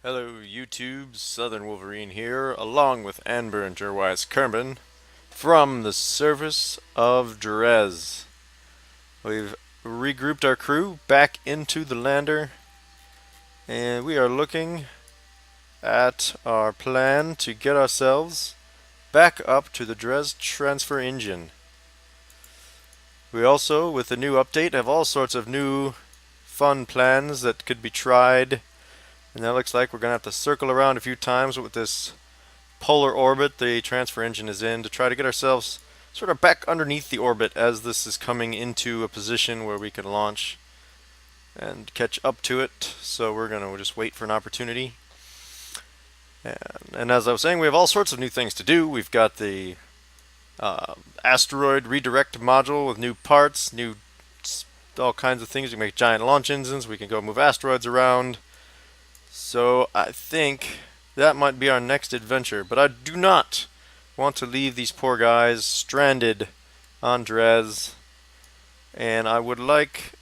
Hello YouTube, Southern Wolverine here, along with Anbur and Gerwise Kerbal from the surface of Dres. We've regrouped our crew back into the lander, and we are looking at our plan to get ourselves back up to the Dres transfer engine. We also, with the new update, have all sorts of new fun plans that could be tried. And that looks like we're going to have to circle around a few times with this polar orbit the transfer engine is in to try to get ourselves sort of back underneath the orbit as this is coming into a position where we can launch and catch up to it. So we're going to just wait for an opportunity. And as I was saying, we have all sorts of new things to do. We've got the asteroid redirect module with new parts, all kinds of things. We can make giant launch engines. We can go move asteroids around. So I think that might be our next adventure, but I do not want to leave these poor guys stranded on Dres, and I would like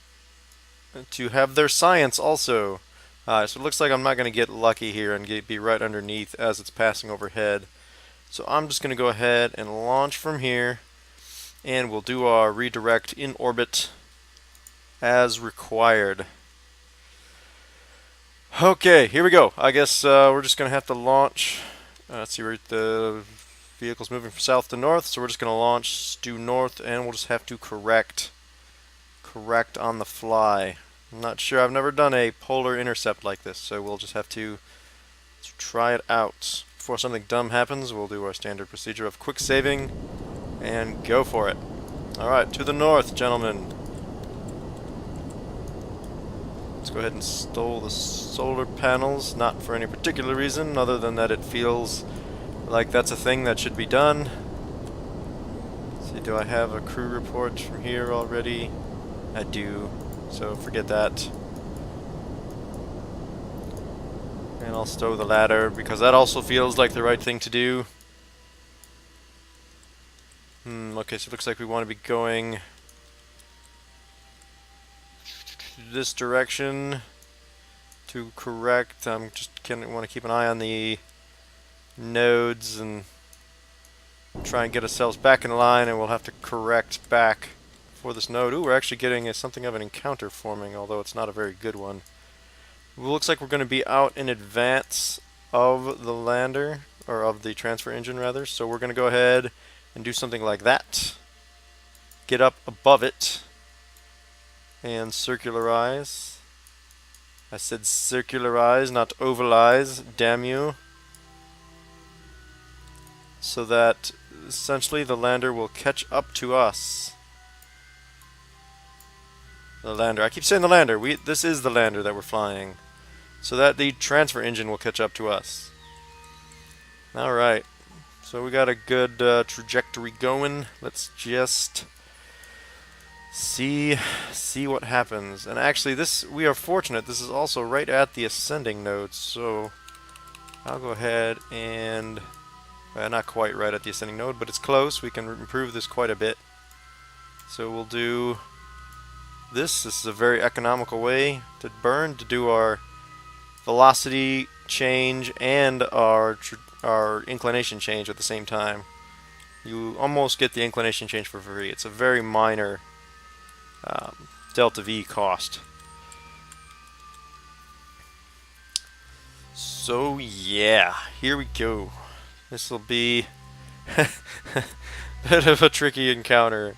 to have their science also. So it looks like I'm not going to get lucky here and be right underneath as it's passing overhead. So I'm just going to go ahead and launch from here, and we'll do our redirect in orbit as required. Okay, here we go. I guess we're just going to have to launch. Let's see, the vehicle's moving from south to north, so we're just going to launch due north, and we'll just have to correct on the fly. I'm not sure. I've never done a polar intercept like this, so we'll just have to try it out. Before something dumb happens, we'll do our standard procedure of quick saving and go for it. Alright, to the north, gentlemen. Let's go ahead and install the solar panels, not for any particular reason other than that it feels like that's a thing that should be done. Let's see, do I have a crew report from here already? I do, so forget that. And I'll stow the ladder because that also feels like the right thing to do. Okay, so it looks like we want to be going this direction to correct. I'm just want to keep an eye on the nodes and try and get ourselves back in line, and we'll have to correct back for this node. Ooh, we're actually getting something of an encounter forming, although it's not a very good one. It looks like we're going to be out in advance of the lander, or of the transfer engine rather, so we're going to go ahead and do something like that. Get up above it and circularize. I said circularize, not ovalize, damn you. So that essentially the lander will catch up to us. The lander. I keep saying the lander. This is the lander that we're flying. So that the transfer engine will catch up to us. Alright. So we got a good trajectory going. Let's just see what happens. And actually, we are fortunate. This is also right at the ascending node, so I'll go ahead and not quite right at the ascending node, but it's close. We can improve this quite a bit. So we'll do this. This is a very economical way to burn, to do our velocity change and our inclination change at the same time. You almost get the inclination change for free. It's a very minor delta V cost. So yeah, here we go. This will be a bit of a tricky encounter,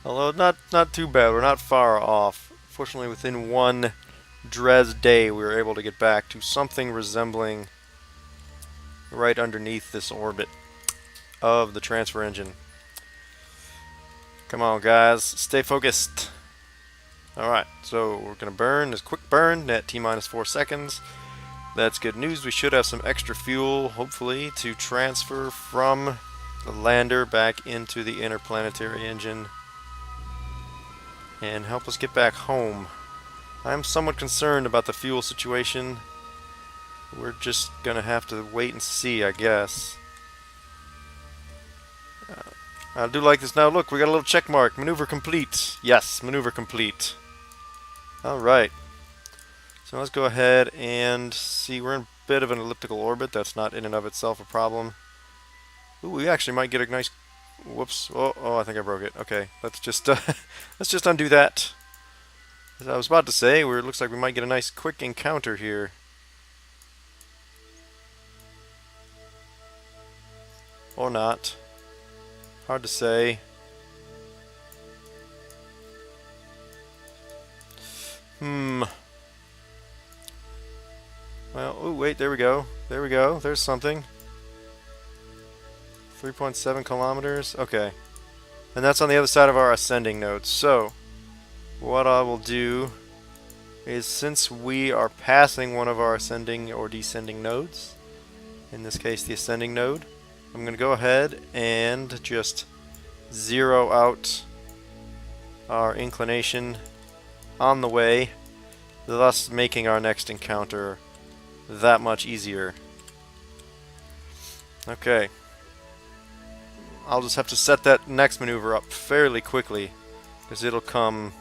although not too bad. We're not far off. Fortunately, within one Dres day, we were able to get back to something resembling right underneath this orbit of the transfer engine. Come on, guys. Stay focused. Alright, so we're going to burn this quick burn at T-minus 4 seconds. That's good news. We should have some extra fuel, hopefully, to transfer from the lander back into the interplanetary engine and help us get back home. I'm somewhat concerned about the fuel situation. We're just going to have to wait and see, I guess. I do like this now. Look, we got a little check mark. Maneuver complete. Yes, maneuver complete. Alright. So let's go ahead and see. We're in bit of an elliptical orbit. That's not in and of itself a problem. Ooh, we actually might get a nice... Whoops. Oh, I think I broke it. Okay, let's just let's just undo that. As I was about to say, it looks like we might get a nice quick encounter here. Or not. Hard to say. Well, oh wait, there we go. There we go. There's something. 3.7 kilometers. Okay. And that's on the other side of our ascending node. So, what I will do is, since we are passing one of our ascending or descending nodes, in this case the ascending node, I'm going to go ahead and just zero out our inclination on the way, thus making our next encounter that much easier. Okay. I'll just have to set that next maneuver up fairly quickly, because it'll come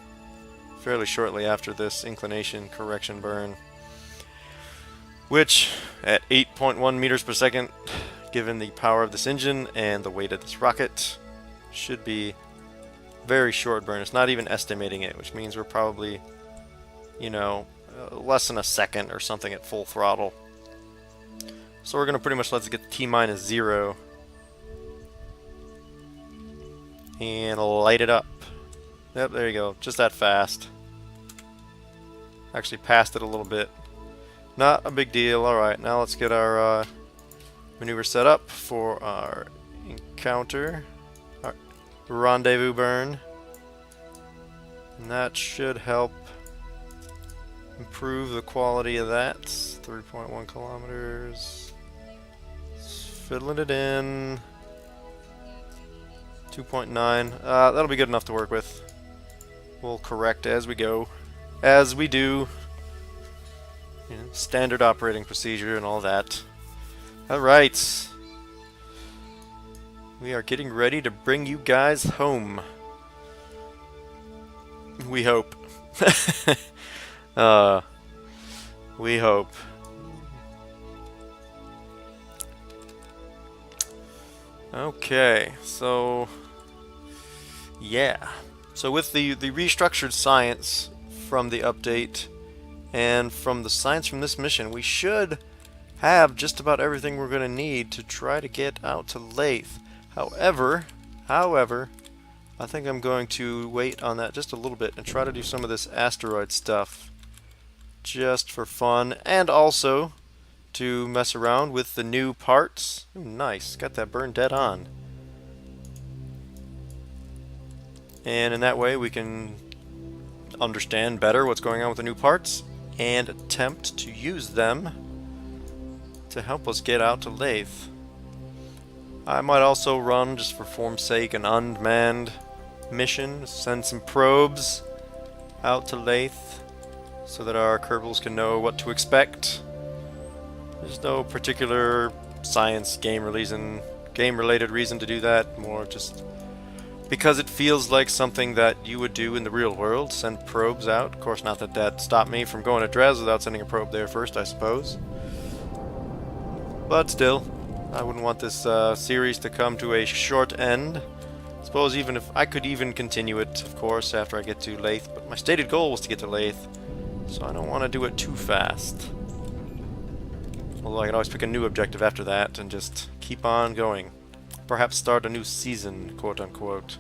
fairly shortly after this inclination correction burn, which at 8.1 meters per second, given the power of this engine and the weight of this rocket, should be very short burn. It's not even estimating it, which means we're probably, you know, less than a second or something at full throttle. So we're going to pretty much let it get to T-minus 0 and light it up. Yep, there you go. Just that fast. Actually passed it a little bit. Not a big deal. Alright, now let's get our maneuver set up for our encounter. Our rendezvous burn. And that should help improve the quality of that. 3.1 kilometers. Just fiddling it in. 2.9. That'll be good enough to work with. We'll correct as we go. As we do. You know, standard operating procedure and all that. Alright. We are getting ready to bring you guys home. We hope. We hope. Okay, so yeah. So with the restructured science from the update and from the science from this mission, we should have just about everything we're going to need to try to get out to Laythe. However, I think I'm going to wait on that just a little bit and try to do some of this asteroid stuff just for fun, and also to mess around with the new parts. Ooh, nice, got that burn dead on. And in that way we can understand better what's going on with the new parts and attempt to use them to help us get out to Laythe. I might also run, just for form's sake, an unmanned mission, send some probes out to Laythe so that our Kerbals can know what to expect. There's no particular science game-related reason to do that, more just because it feels like something that you would do in the real world, send probes out. Of course, not that that stopped me from going to Dres without sending a probe there first, I suppose. But still, I wouldn't want this series to come to a short end. I suppose even if I could even continue it, of course, after I get to Laythe, but my stated goal was to get to Laythe, so I don't want to do it too fast. Although I can always pick a new objective after that and just keep on going. Perhaps start a new season, quote-unquote.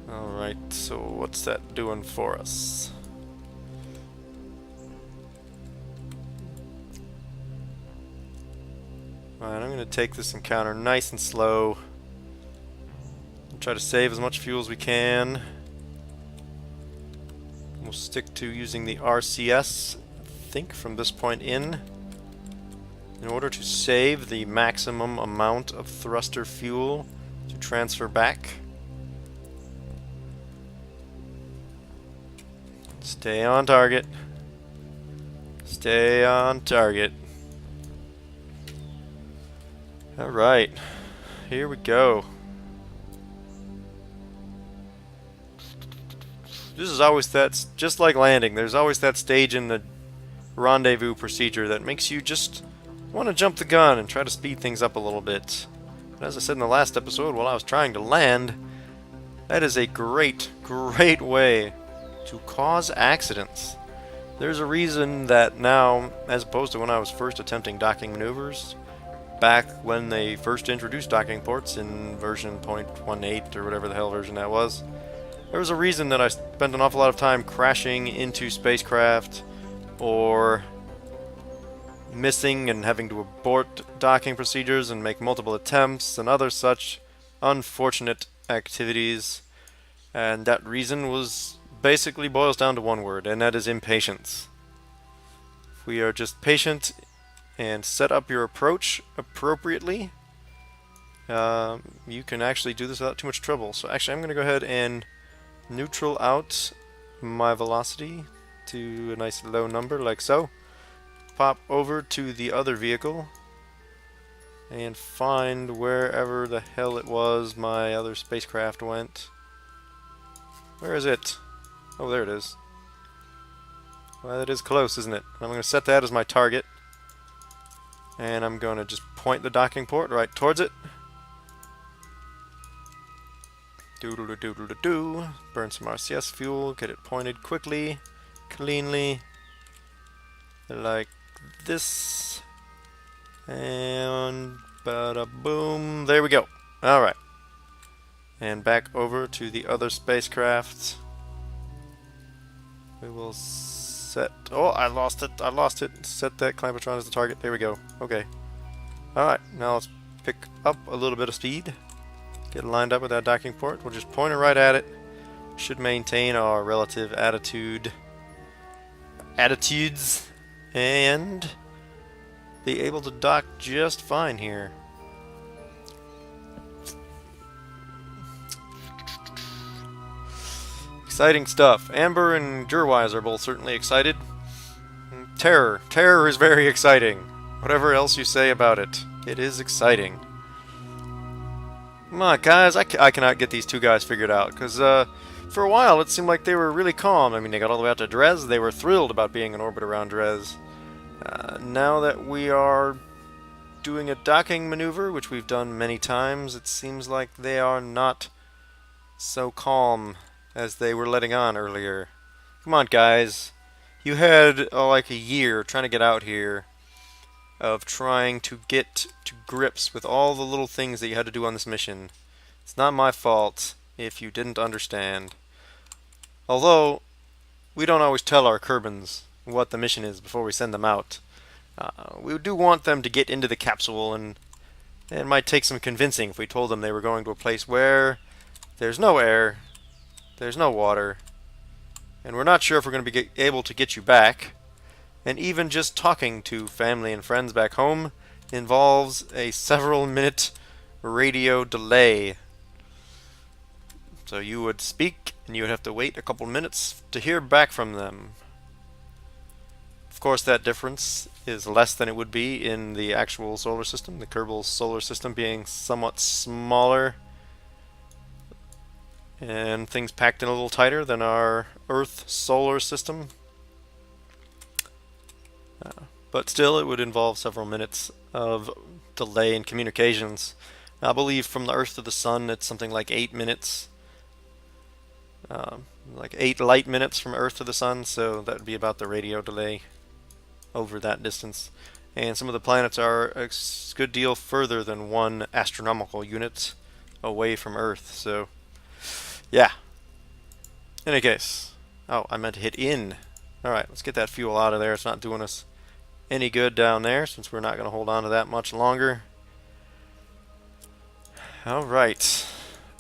Alright, so what's that doing for us? Alright, I'm going to take this encounter nice and slow. And try to save as much fuel as we can. We'll stick to using the RCS, I think, from this point in order to save the maximum amount of thruster fuel to transfer back. Stay on target. Stay on target. Alright, here we go. This is always that, just like landing, there's always that stage in the rendezvous procedure that makes you just want to jump the gun and try to speed things up a little bit. But as I said in the last episode, while I was trying to land, that is a great, great way to cause accidents. There's a reason that now, as opposed to when I was first attempting docking maneuvers, back when they first introduced docking ports in version 0.18 or whatever the hell version that was, there was a reason that I spent an awful lot of time crashing into spacecraft or missing and having to abort docking procedures and make multiple attempts and other such unfortunate activities. And that reason was basically boils down to one word, and that is impatience. If we are just patient and set up your approach appropriately, you can actually do this without too much trouble. So actually I'm going to go ahead and neutral out my velocity to a nice low number like so. Pop over to the other vehicle and find wherever the hell it was my other spacecraft went. Where is it? Oh, there it is. Well, that is close, isn't it? I'm going to set that as my target. And I'm going to just point the docking port right towards it. Doodle-doo-doodle-doo. Burn some RCS fuel. Get it pointed quickly, cleanly. Like this. And bada boom. There we go. Alright. And back over to the other spacecraft. We will set... Oh, I lost it. I lost it. Set that Clampertron as the target. There we go. Okay. Alright, now let's pick up a little bit of speed. Get lined up with that docking port. We'll just point it right at it. Should maintain our relative attitudes. And be able to dock just fine here. Exciting stuff. Anbur and Gerwise are both certainly excited. Terror. Terror is very exciting. Whatever else you say about it, it is exciting. Come on, guys. I cannot get these two guys figured out. Because for a while, it seemed like they were really calm. I mean, they got all the way out to Dres. They were thrilled about being in orbit around Dres. Now that we are doing a docking maneuver, which we've done many times, it seems like they are not so calm as they were letting on earlier. Come on, guys. You had like a year trying to get out here of trying to get to grips with all the little things that you had to do on this mission. It's not my fault if you didn't understand. Although, we don't always tell our Kerbans what the mission is before we send them out. We do want them to get into the capsule, and it might take some convincing if we told them they were going to a place where there's no air, there's no water, and we're not sure if we're going to be able to get you back. And even just talking to family and friends back home involves a several minute radio delay. So you would speak and you would have to wait a couple minutes to hear back from them. Of course, that difference is less than it would be in the actual solar system, the Kerbal solar system being somewhat smaller and things packed in a little tighter than our Earth solar system. But still, it would involve several minutes of delay in communications. I believe from the Earth to the Sun, it's something like 8 minutes. Like 8 light minutes from Earth to the Sun, so that would be about the radio delay over that distance. And some of the planets are a good deal further than 1 astronomical unit away from Earth, so yeah. In any case, oh, I meant to hit in. Alright, let's get that fuel out of there. It's not doing us any good down there, since we're not going to hold on to that much longer. Alright.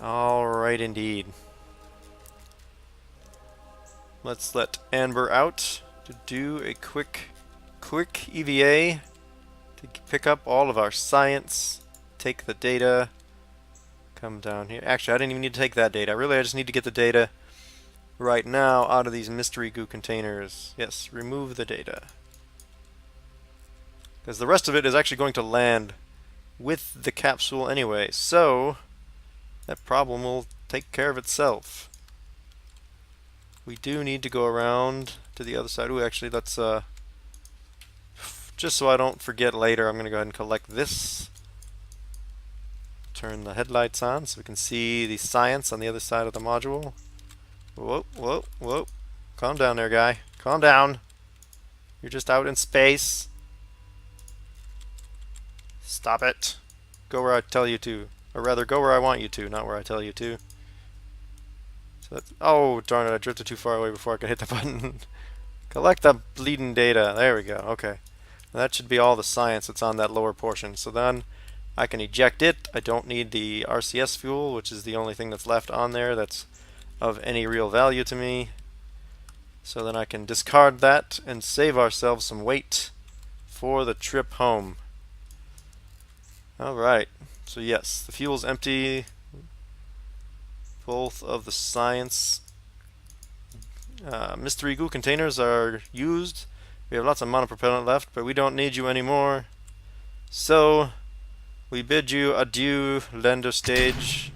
Alright indeed. Let's let Anbur out to do a quick EVA to pick up all of our science, take the data, come down here. Actually, I didn't even need to take that data. I just need to get the data right now out of these mystery goo containers. Yes, remove the data. Because the rest of it is actually going to land with the capsule anyway, so that problem will take care of itself. We do need to go around to the other side. Ooh, actually, let's just so I don't forget later, I'm going to go ahead and collect this. Turn the headlights on so we can see the science on the other side of the module. Whoa, whoa, whoa. Calm down there, guy. Calm down. You're just out in space. Stop it. Go where I tell you to. Or rather, go where I want you to, not where I tell you to. So that's, oh, darn it, I drifted too far away before I could hit the button. Collect the bleeding data. There we go. Okay. Now that should be all the science that's on that lower portion. So then I can eject it. I don't need the RCS fuel, which is the only thing that's left on there that's of any real value to me. So then I can discard that and save ourselves some weight for the trip home. Alright, so yes, the fuel's empty. Both of the science mystery goo containers are used. We have lots of monopropellant left, but we don't need you anymore. So, we bid you adieu, Lander stage.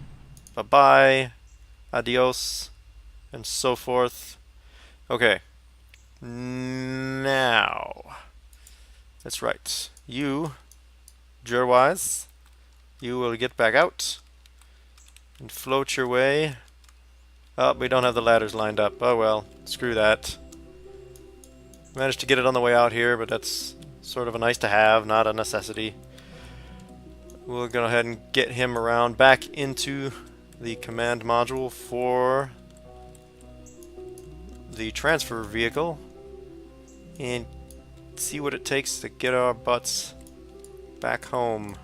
Bye-bye, adios, and so forth. Okay, now, that's right. You, Gerwise, you will get back out and float your way. Oh, we don't have the ladders lined up. Oh well, screw that. Managed to get it on the way out here, but that's sort of a nice to have, not a necessity. We'll go ahead and get him around back into the command module for the transfer vehicle and see what it takes to get our butts back home.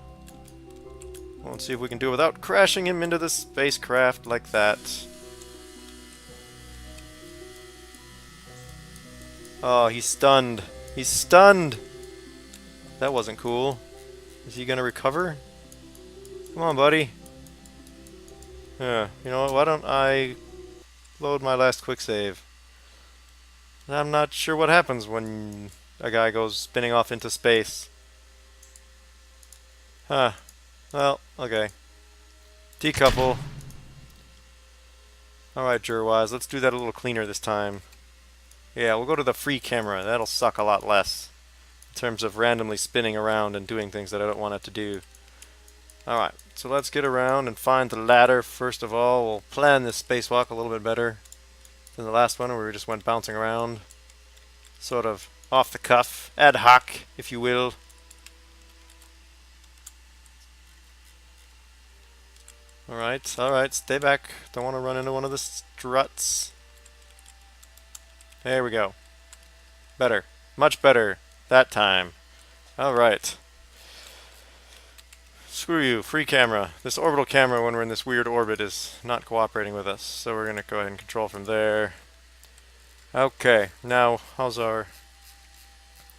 Let's see if we can do it without crashing him into the spacecraft like that. Oh, he's stunned. He's stunned! That wasn't cool. Is he gonna recover? Come on, buddy. Yeah, you know what? Why don't I load my last quick save? I'm not sure what happens when a guy goes spinning off into space. Huh. Well, okay. Decouple. Alright, Gerwise, let's do that a little cleaner this time. Yeah, we'll go to the free camera. That'll suck a lot less in terms of randomly spinning around and doing things that I don't want it to do. Alright, so let's get around and find the ladder first of all. We'll plan this spacewalk a little bit better than the last one where we just went bouncing around. Sort of off the cuff, ad hoc, if you will. Alright, stay back. Don't want to run into one of the struts. There we go. Better. Much better. That time. Alright. Screw you. Free camera. This orbital camera when we're in this weird orbit is not cooperating with us. So we're going to go ahead and control from there. Okay. Now, how's our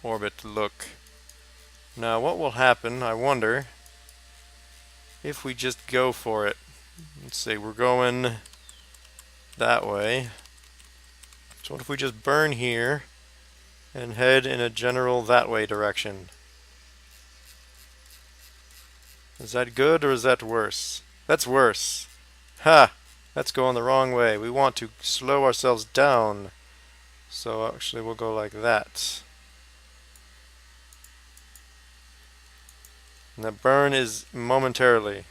orbit look? Now, what will happen, I wonder, if we just go for it? Let's see. We're going that way. So what if we just burn here and head in a general that way direction? Is that good or is that worse? That's worse. Ha! That's going the wrong way. We want to slow ourselves down. So actually we'll go like that. And the burn is momentarily.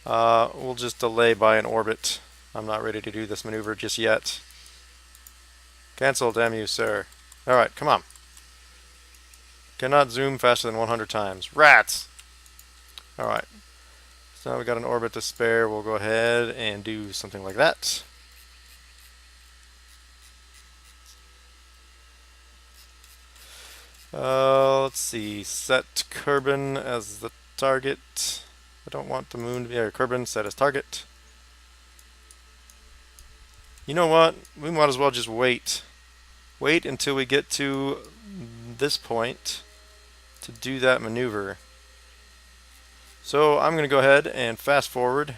We'll just delay by an orbit. I'm not ready to do this maneuver just yet. Cancel, damn you, sir. Alright, come on. Cannot zoom faster than 100 times. Rats! Alright. So now we got an orbit to spare. We'll go ahead and do something like that. Let's see. Set Kerbal as the target. I don't want the moon to be... Kerbal set as target. You know what? We might as well just wait. Wait until we get to this point to do that maneuver. So I'm going to go ahead and fast forward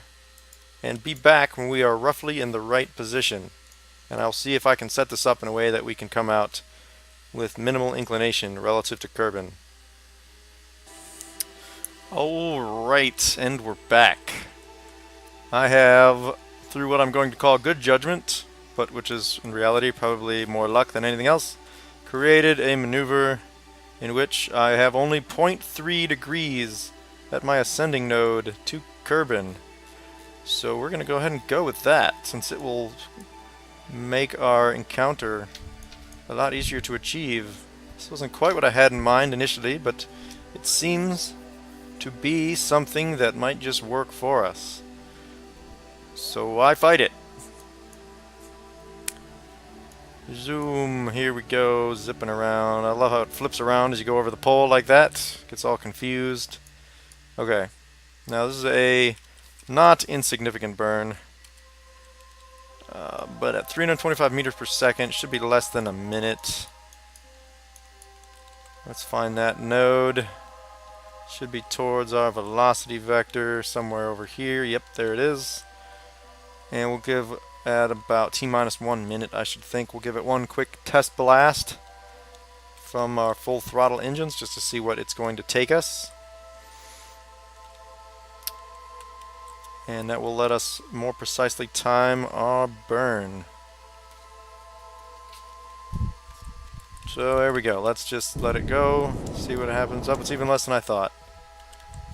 and be back when we are roughly in the right position. And I'll see if I can set this up in a way that we can come out with minimal inclination relative to Kerbal. Alright, and we're back. I have, through what I'm going to call good judgment, but which is in reality probably more luck than anything else, created a maneuver in which I have only 0.3 degrees at my ascending node to Kerbin. So we're going to go ahead and go with that, since it will make our encounter a lot easier to achieve. This wasn't quite what I had in mind initially, but it seems to be something that might just work for us. So I fight it. Zoom, here we go, zipping around. I love how it flips around as you go over the pole like that. Gets all confused. Okay, now this is a not insignificant burn. But at 325 meters per second, it should be less than a minute. Let's find that node. Should be towards our velocity vector, somewhere over here. Yep, there it is. And we'll give at about T-minus 1 minute, I should think. We'll give it one quick test blast from our full throttle engines just to see what it's going to take us. And that will let us more precisely time our burn. So there we go. Let's just let it go, see what happens. It's even less than I thought.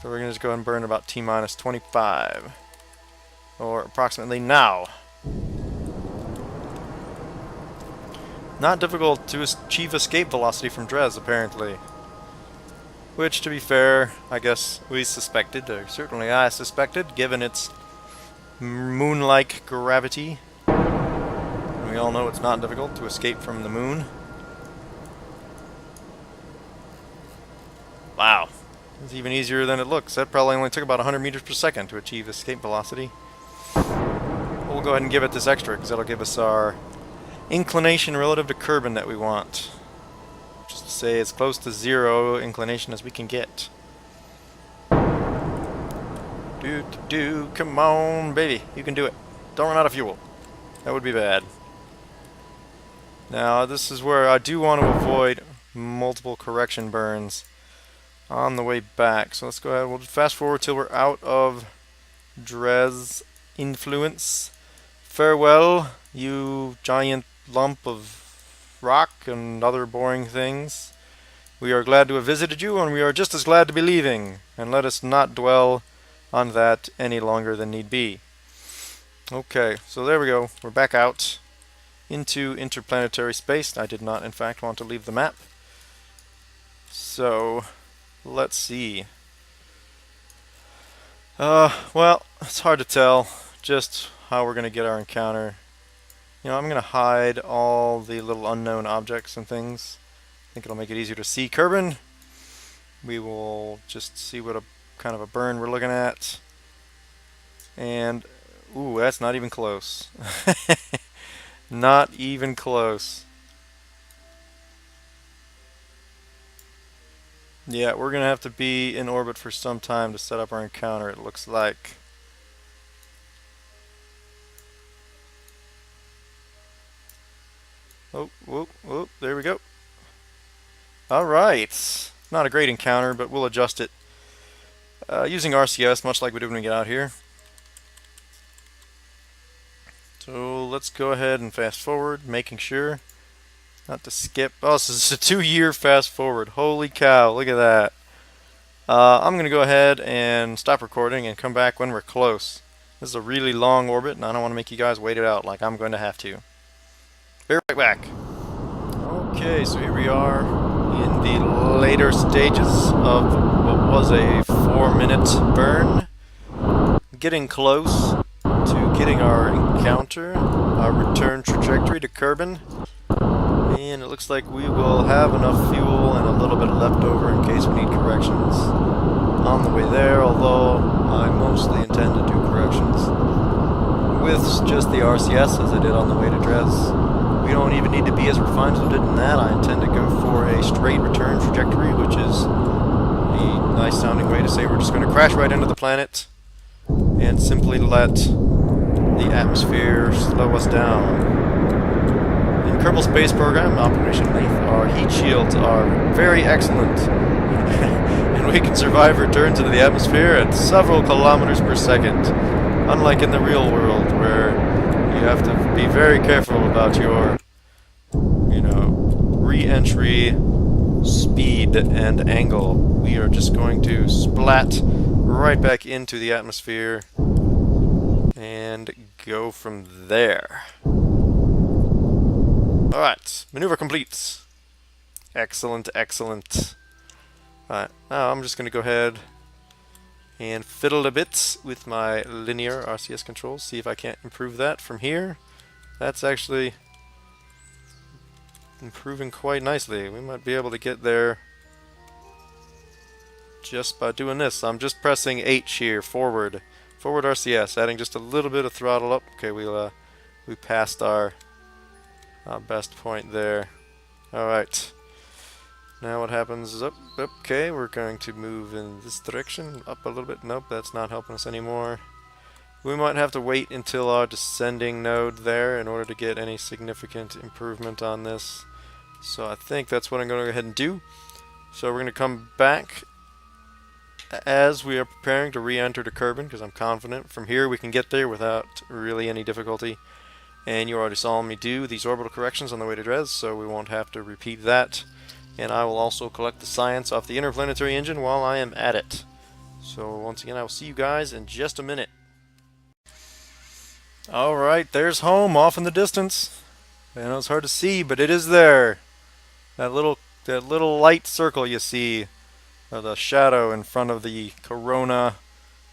So we're going to just go ahead and burn about T-minus 25. Or approximately now. Not difficult to achieve escape velocity from Dres, apparently. Which, to be fair, I guess we suspected, or certainly I suspected, given its moon-like gravity. We all know it's not difficult to escape from the moon. Wow. It's even easier than it looks. That probably only took about 100 meters per second to achieve escape velocity. We'll go ahead and give it this extra, because that'll give us our inclination relative to Kerbin that we want. Just to say as close to 0 inclination as we can get. Come on, baby. You can do it. Don't run out of fuel. That would be bad. Now, this is where I do want to avoid multiple correction burns on the way back. So let's go ahead. We'll fast forward till we're out of Dres influence. Farewell, you giant lump of rock and other boring things. We are glad to have visited you, and we are just as glad to be leaving. And let us not dwell on that any longer than need be. Okay, so there we go. We're back out into interplanetary space. I did not, in fact, want to leave the map. So, let's see. Well, it's hard to tell just how we're going to get our encounter. You know, I'm going to hide all the little unknown objects and things. I think it'll make it easier to see Kerbin. We will just see what kind of a burn we're looking at. And, ooh, that's not even close. Not even close. Yeah, we're going to have to be in orbit for some time to set up our encounter, it looks like. Oh, there we go. Alright. Not a great encounter, but we'll adjust it using RCS, much like we did when we get out here. So let's go ahead and fast forward, making sure not to skip. Oh, this is a 2-year fast forward. Holy cow, look at that. I'm going to go ahead and stop recording and come back when we're close. This is a really long orbit, and I don't want to make you guys wait it out like I'm going to have to. Be right back. Okay, so here we are in the later stages of what was a 4-minute burn. Getting close to getting our encounter, our return trajectory to Kerbin. And it looks like we will have enough fuel and a little bit left over in case we need corrections on the way there, although I mostly intend to do corrections with just the RCS as I did on the way to Dres. We don't even need to be as refined as we did in that. I intend to go for a straight return trajectory, which is a nice sounding way to say we're just going to crash right into the planet and simply let the atmosphere slow us down. In Kerbal Space Program, Operation Laythe, our heat shields are very excellent. And we can survive returns into the atmosphere at several kilometers per second. Unlike in the real world, where you have to be very careful about your, re-entry speed and angle. We are just going to splat right back into the atmosphere and go from there. Alright, maneuver complete. Excellent, excellent. Alright, now I'm just going to go ahead and fiddle a bit with my linear RCS controls, see if I can't improve that from here. That's actually improving quite nicely. We might be able to get there just by doing this. I'm just pressing H here, forward RCS, adding just a little bit of throttle up. Okay, we passed our best point there. Alright. Now what happens is okay, we're going to move in this direction, up a little bit. Nope, that's not helping us anymore. We might have to wait until our descending node there in order to get any significant improvement on this. So I think that's what I'm going to go ahead and do. So we're going to come back as we are preparing to re-enter the Kerbal, because I'm confident from here we can get there without really any difficulty. And you already saw me do these orbital corrections on the way to Dres, so we won't have to repeat that. And I will also collect the science off the interplanetary engine while I am at it. So once again, I will see you guys in just a minute. Alright, there's home off in the distance. I know it's hard to see, but it is there. That little light circle you see, or the shadow in front of the corona,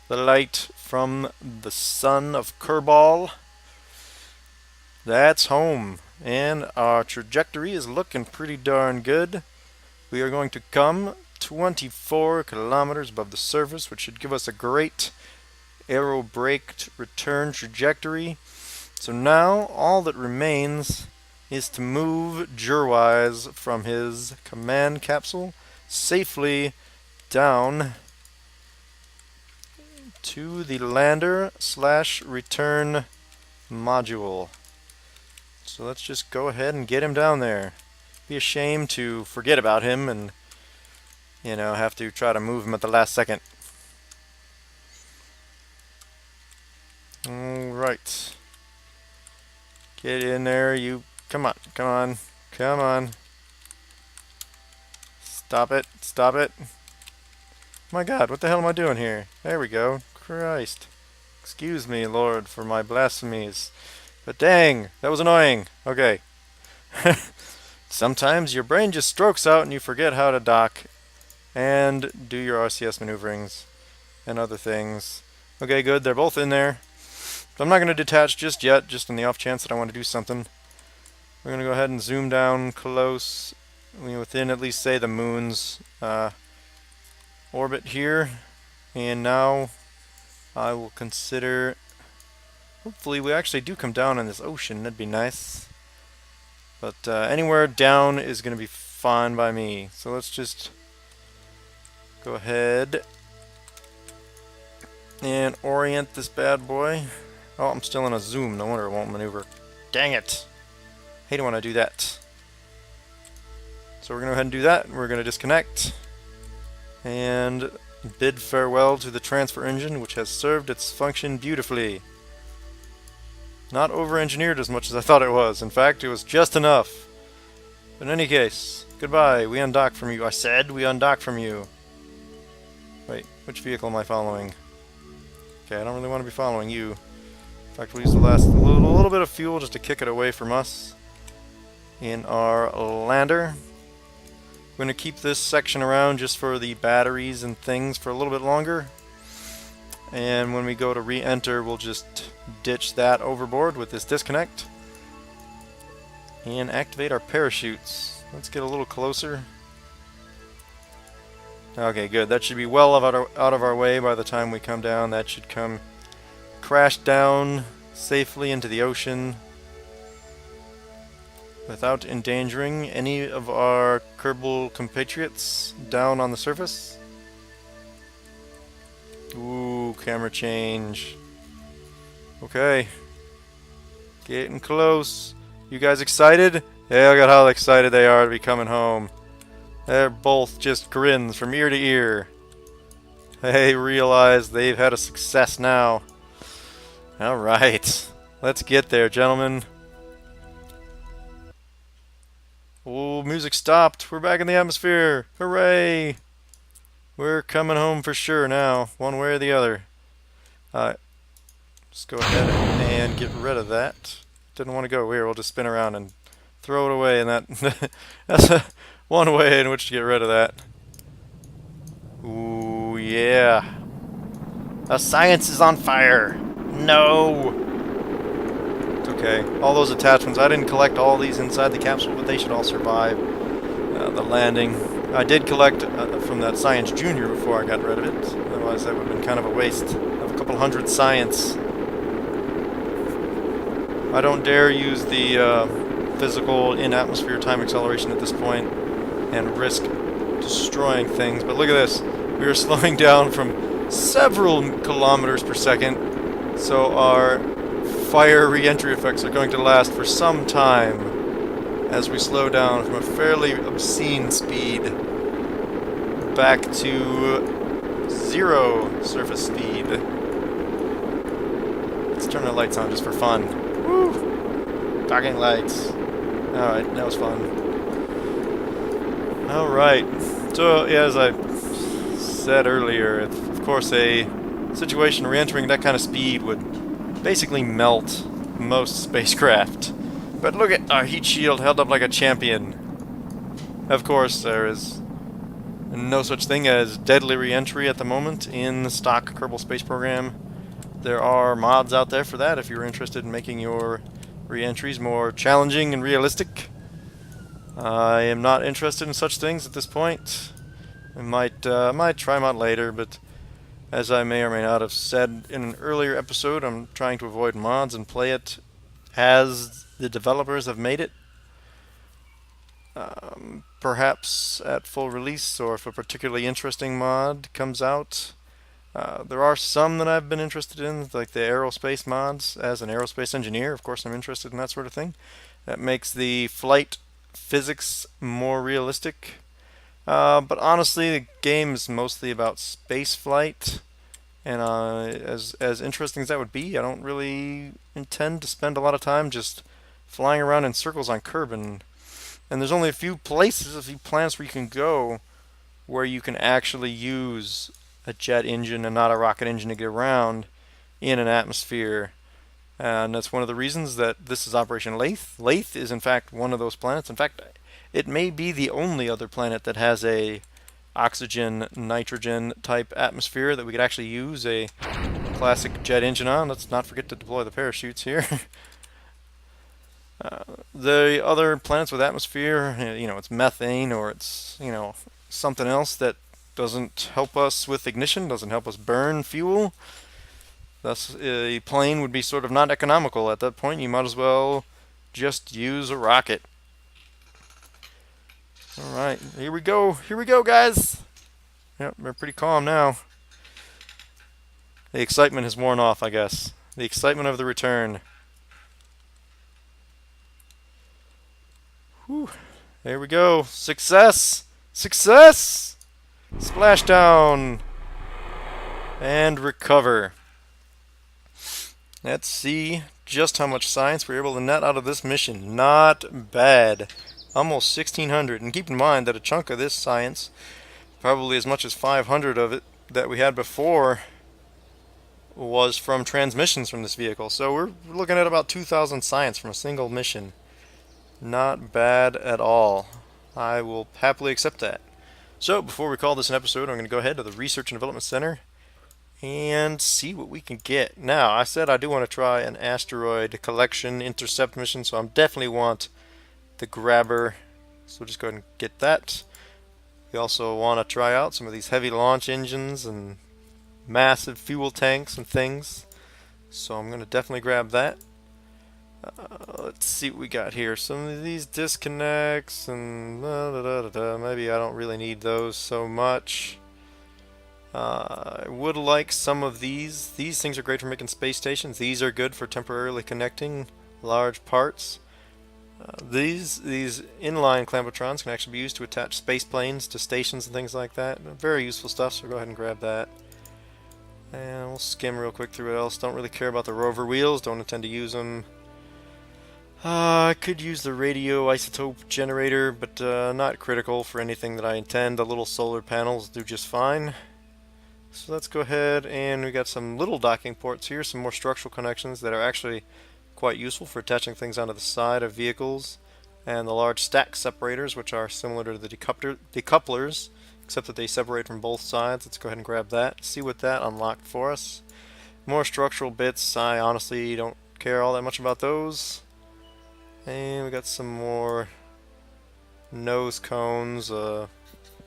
the light from the sun of Kerbal. That's home, and our trajectory is looking pretty darn good. We are going to come 24 kilometers above the surface, which should give us a great aero-braked return trajectory. So now all that remains is to move Gerwise from his command capsule safely down to the lander/return module. So let's just go ahead and get him down there. Be a shame to forget about him and, you know, have to try to move him at the last second. Alright. Get in there, you. Come on, come on, come on. Stop it, stop it. My God, what the hell am I doing here? There we go. Christ. Excuse me, Lord, for my blasphemies. But dang, that was annoying. Okay. Sometimes your brain just strokes out and you forget how to dock and do your RCS maneuverings and other things. Okay, good. They're both in there. But I'm not going to detach just yet, just on the off chance that I want to do something. We're going to go ahead and zoom down close, within at least, say, the moon's orbit here. And now I will consider, hopefully we actually do come down on this ocean. That'd be nice. But anywhere down is going to be fine by me. So let's just go ahead and orient this bad boy. Oh, I'm still in a zoom. No wonder it won't maneuver. Dang it. Hate it when I do that. So we're going to go ahead and do that. We're going to disconnect and bid farewell to the transfer engine, which has served its function beautifully. Not over-engineered as much as I thought it was. In fact, it was just enough. But in any case, goodbye. We undock from you. I said we undock from you. Wait, which vehicle am I following? Okay, I don't really want to be following you. In fact, we'll use the last little bit of fuel just to kick it away from us in our lander. We're going to keep this section around just for the batteries and things for a little bit longer. And when we go to re-enter, we'll just ditch that overboard with this disconnect and activate our parachutes. Let's get a little closer. Okay, good. That should be well out of our way by the time we come down. That should come crash down safely into the ocean without endangering any of our Kerbal compatriots down on the surface. Ooh, camera change. Okay. Getting close. You guys excited? Yeah, look at how excited they are to be coming home. They're both just grins from ear to ear. They realize they've had a success now. Alright. Let's get there, gentlemen. Oh, music stopped. We're back in the atmosphere. Hooray! We're coming home for sure now, one way or the other. Let's go ahead and get rid of that. Didn't want to go here. We'll just spin around and throw it away, and that's one way in which to get rid of that. Ooh, yeah. The science is on fire. No. It's okay. All those attachments, I didn't collect all these inside the capsule, but they should all survive the landing. I did collect from that Science Junior before I got rid of it. Otherwise, that would have been kind of a waste of a couple hundred science. I don't dare use the physical in-atmosphere time acceleration at this point and risk destroying things. But look at this. We are slowing down from several kilometers per second, so our fire re-entry effects are going to last for some time as we slow down from a fairly obscene speed back to 0 surface speed. Let's turn the lights on just for fun. Woo! Docking lights. Alright, that was fun. Alright, so yeah, as I said earlier, of course a situation re-entering that kind of speed would basically melt most spacecraft. But look at our heat shield held up like a champion. Of course, there is no such thing as deadly re-entry at the moment in the stock Kerbal Space Program. There are mods out there for that if you're interested in making your re-entries more challenging and realistic. I am not interested in such things at this point. I might try them out later, but as I may or may not have said in an earlier episode, I'm trying to avoid mods and play it as the developers have made it. Perhaps at full release, or if a particularly interesting mod comes out. There are some that I've been interested in, like the aerospace mods. As an aerospace engineer, of course I'm interested in that sort of thing. That makes the flight physics more realistic. But honestly, the game is mostly about space flight. And as interesting as that would be, I don't really intend to spend a lot of time just flying around in circles on Kerbin. And there's only a few places, a few planets where you can go where you can actually use a jet engine and not a rocket engine to get around in an atmosphere. And that's one of the reasons that this is Operation Laythe. Laythe is in fact one of those planets. In fact, it may be the only other planet that has a oxygen, nitrogen type atmosphere that we could actually use a classic jet engine on. Let's not forget to deploy the parachutes here. The other planets with atmosphere, it's methane or it's, something else that doesn't help us with ignition, doesn't help us burn fuel. Thus, a plane would be sort of not economical at that point. You might as well just use a rocket. Alright, here we go. Here we go, guys. Yep, we're pretty calm now. The excitement has worn off, I guess. The excitement of the return. Whew. There we go. Success! Success! Splashdown! And recover. Let's see just how much science we're able to net out of this mission. Not bad. Almost 1,600. And keep in mind that a chunk of this science, probably as much as 500 of it that we had before, was from transmissions from this vehicle. So we're looking at about 2,000 science from a single mission. Not bad at all. I will happily accept that. So before we call this an episode, I'm going to go ahead to the Research and Development Center and see what we can get. Now, I said I do want to try an asteroid collection intercept mission, so I definitely want the grabber. So we'll just go ahead and get that. We also want to try out some of these heavy launch engines and massive fuel tanks and things. So I'm going to definitely grab that. Let's see what we got here. Some of these disconnects and maybe I don't really need those so much. I would like some of these. These things are great for making space stations. These are good for temporarily connecting large parts. These inline clampotrons can actually be used to attach space planes to stations and things like that. Very useful stuff, so go ahead and grab that. And we'll skim real quick through what else. Don't really care about the rover wheels. Don't intend to use them. I could use the radio isotope generator, but not critical for anything that I intend. The little solar panels do just fine. So let's go ahead, and we got some little docking ports here, some more structural connections that are actually quite useful for attaching things onto the side of vehicles, and the large stack separators, which are similar to the decouplers, except that they separate from both sides. Let's go ahead and grab that, see what that unlocked for us. More structural bits. I honestly don't care all that much about those. And we got some more nose cones,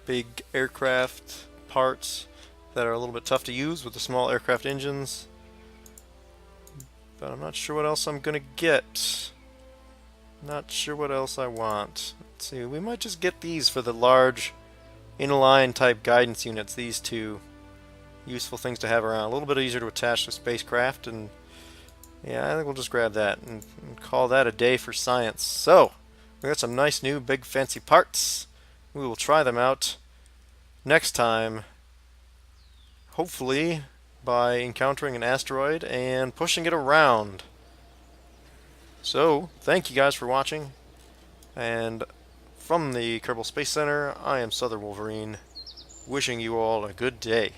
big aircraft parts that are a little bit tough to use with the small aircraft engines. But I'm not sure what else I'm gonna get. Not sure what else I want. Let's see, we might just get these for the large inline type guidance units, these two. Useful things to have around. A little bit easier to attach to spacecraft, and yeah, I think we'll just grab that and call that a day for science. So, we got some nice new big fancy parts. We will try them out next time, hopefully by encountering an asteroid and pushing it around. So, thank you guys for watching, and from the Kerbal Space Center, I am Southern Wolverine, wishing you all a good day.